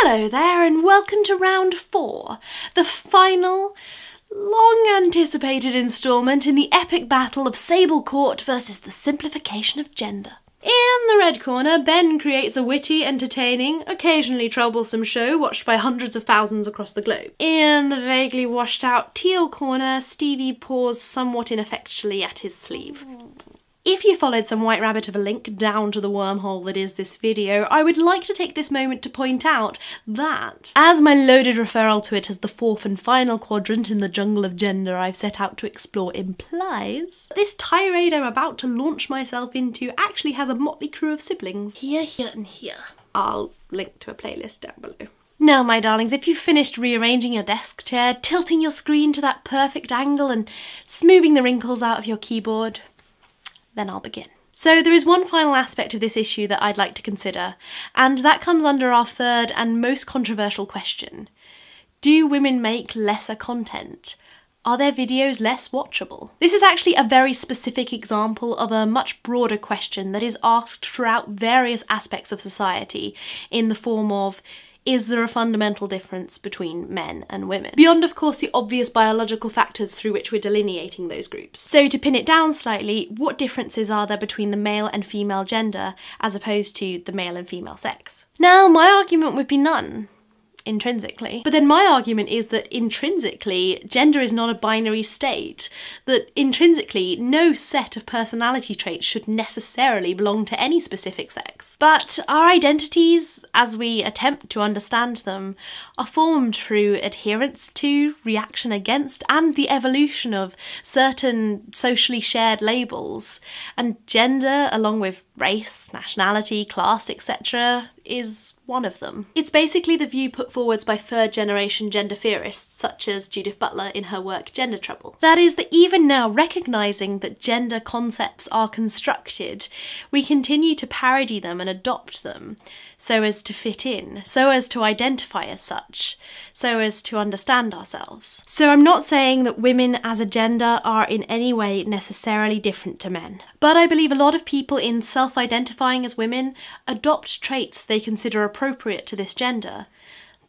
Hello there and welcome to round 4, the final, long-anticipated instalment in the epic battle of SableCaught versus the simplification of gender. In the red corner, Ben creates a witty, entertaining, occasionally troublesome show watched by hundreds of thousands across the globe. In the vaguely washed out teal corner, Stevie paws somewhat ineffectually at his sleeve. If you followed some white rabbit of a link down to the wormhole that is this video, I would like to take this moment to point out that, as my loaded referral to it as the fourth and final quadrant in the jungle of gender I've set out to explore implies, this tirade I'm about to launch myself into actually has a motley crew of siblings. Here, here and here. I'll link to a playlist down below. Now, my darlings, if you've finished rearranging your desk chair, tilting your screen to that perfect angle and smoothing the wrinkles out of your keyboard, then I'll begin. So there is one final aspect of this issue that I'd like to consider, and that comes under our third and most controversial question. Do women make lesser content? Are their videos less watchable? This is actually a very specific example of a much broader question that is asked throughout various aspects of society in the form of, is there a fundamental difference between men and women? Beyond, of course, the obvious biological factors through which we're delineating those groups. So to pin it down slightly, what differences are there between the male and female gender as opposed to the male and female sex? Now, my argument would be none. Intrinsically. But then my argument is that intrinsically, gender is not a binary state, that intrinsically no set of personality traits should necessarily belong to any specific sex. But our identities, as we attempt to understand them, are formed through adherence to, reaction against, and the evolution of certain socially shared labels, and gender, along with race, nationality, class, etc., is one of them. It's basically the view put forwards by third-generation gender theorists such as Judith Butler in her work Gender Trouble. That is that even now, recognising that gender concepts are constructed, we continue to parody them and adopt them so as to fit in, so as to identify as such, so as to understand ourselves. So I'm not saying that women as a gender are in any way necessarily different to men, but I believe a lot of people in self-identifying as women adopt traits they consider appropriate to this gender,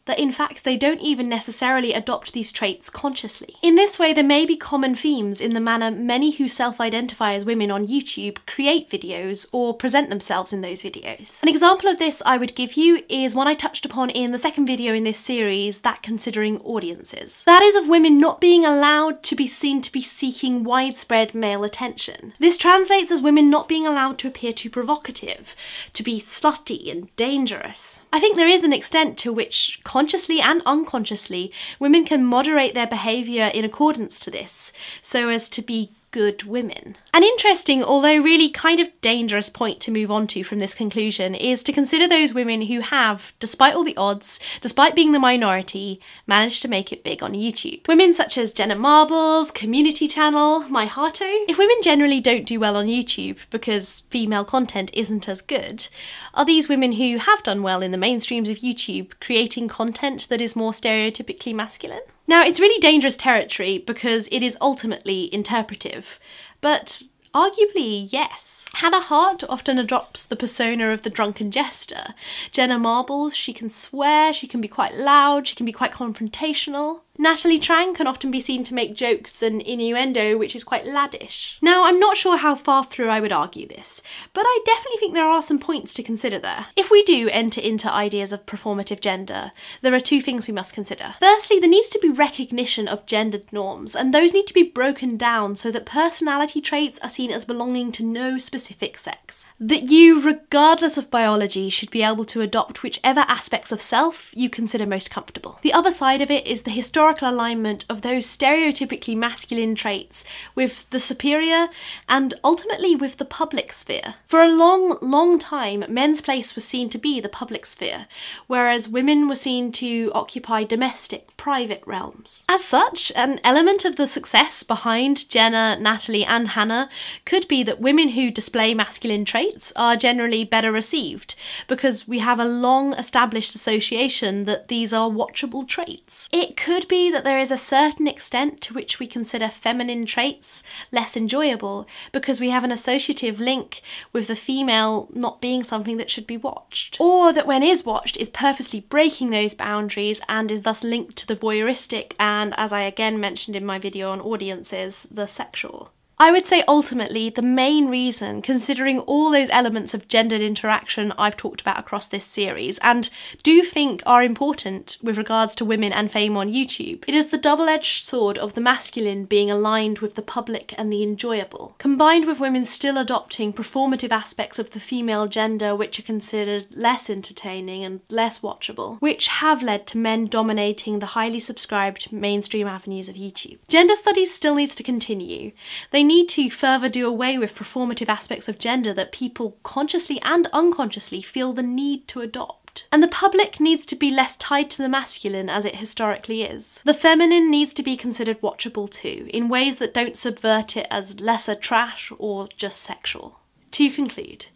that in fact they don't even necessarily adopt these traits consciously. In this way, there may be common themes in the manner many who self-identify as women on YouTube create videos or present themselves in those videos. An example of this I would give you is one I touched upon in the second video in this series, that considering audiences. That is of women not being allowed to be seen to be seeking widespread male attention. This translates as women not being allowed to appear too provocative, to be slutty and dangerous. I think there is an extent to which, consciously and unconsciously, women can moderate their behaviour in accordance to this, so as to be good women. An interesting, although really kind of dangerous point to move on to from this conclusion is to consider those women who have, despite all the odds, despite being the minority, managed to make it big on YouTube. Women such as Jenna Marbles, Community Channel, My Hearto. If women generally don't do well on YouTube because female content isn't as good, are these women who have done well in the mainstreams of YouTube creating content that is more stereotypically masculine? Now, it's really dangerous territory because it is ultimately interpretive, but arguably, yes. Hannah Hart often adopts the persona of the drunken jester. Jenna Marbles, she can swear, she can be quite loud, she can be quite confrontational. Natalie Trang can often be seen to make jokes and innuendo which is quite laddish. Now, I'm not sure how far through I would argue this, but I definitely think there are some points to consider there. If we do enter into ideas of performative gender, there are two things we must consider. Firstly, there needs to be recognition of gendered norms, and those need to be broken down so that personality traits are seen as belonging to no specific sex. That you, regardless of biology, should be able to adopt whichever aspects of self you consider most comfortable. The other side of it is the historical alignment of those stereotypically masculine traits with the superior and ultimately with the public sphere. For a long time, men's place was seen to be the public sphere, whereas women were seen to occupy domestic, private realms. As such, an element of the success behind Jenna, Natalie and Hannah could be that women who display masculine traits are generally better received, because we have a long established association that these are watchable traits. It could be agree that there is a certain extent to which we consider feminine traits less enjoyable because we have an associative link with the female not being something that should be watched. Or that when is watched is purposely breaking those boundaries and is thus linked to the voyeuristic and, as I again mentioned in my video on audiences, the sexual. I would say ultimately the main reason, considering all those elements of gendered interaction I've talked about across this series, and do think are important with regards to women and fame on YouTube, it is the double-edged sword of the masculine being aligned with the public and the enjoyable, combined with women still adopting performative aspects of the female gender which are considered less entertaining and less watchable, which have led to men dominating the highly subscribed mainstream avenues of YouTube. Gender studies still needs to continue. They need to further do away with performative aspects of gender that people consciously and unconsciously feel the need to adopt. And the public needs to be less tied to the masculine as it historically is. The feminine needs to be considered watchable too, in ways that don't subvert it as lesser trash or just sexual. To conclude,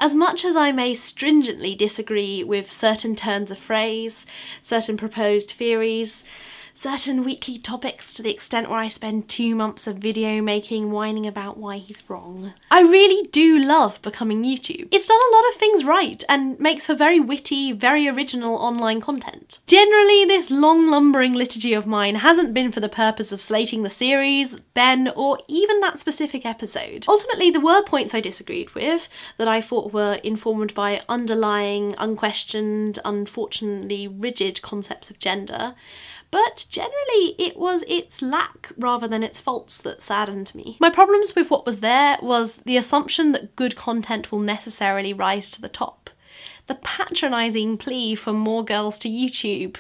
as much as I may stringently disagree with certain turns of phrase, certain proposed theories, certain weekly topics to the extent where I spend 2 months of video making whining about why he's wrong, I really do love Becoming YouTube. It's done a lot of things right and makes for very witty, very original online content. Generally, this long lumbering liturgy of mine hasn't been for the purpose of slating the series, Ben, or even that specific episode. Ultimately, there were points I disagreed with that I thought were informed by underlying, unquestioned, unfortunately rigid concepts of gender, but generally it was its lack rather than its faults that saddened me. My problems with what was there was the assumption that good content will necessarily rise to the top, the patronising plea for more girls to YouTube,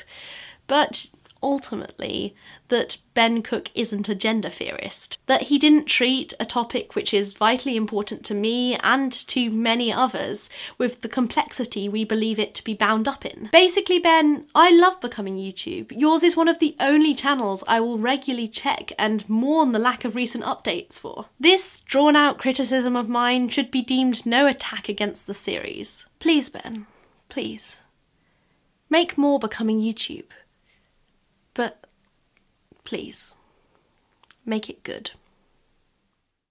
but ultimately that Ben Cook isn't a gender theorist, that he didn't treat a topic which is vitally important to me and to many others with the complexity we believe it to be bound up in. Basically, Ben, I love Becoming YouTube. Yours is one of the only channels I will regularly check and mourn the lack of recent updates for. This drawn-out criticism of mine should be deemed no attack against the series. Please, Ben, please, make more Becoming YouTube. But please, make it good.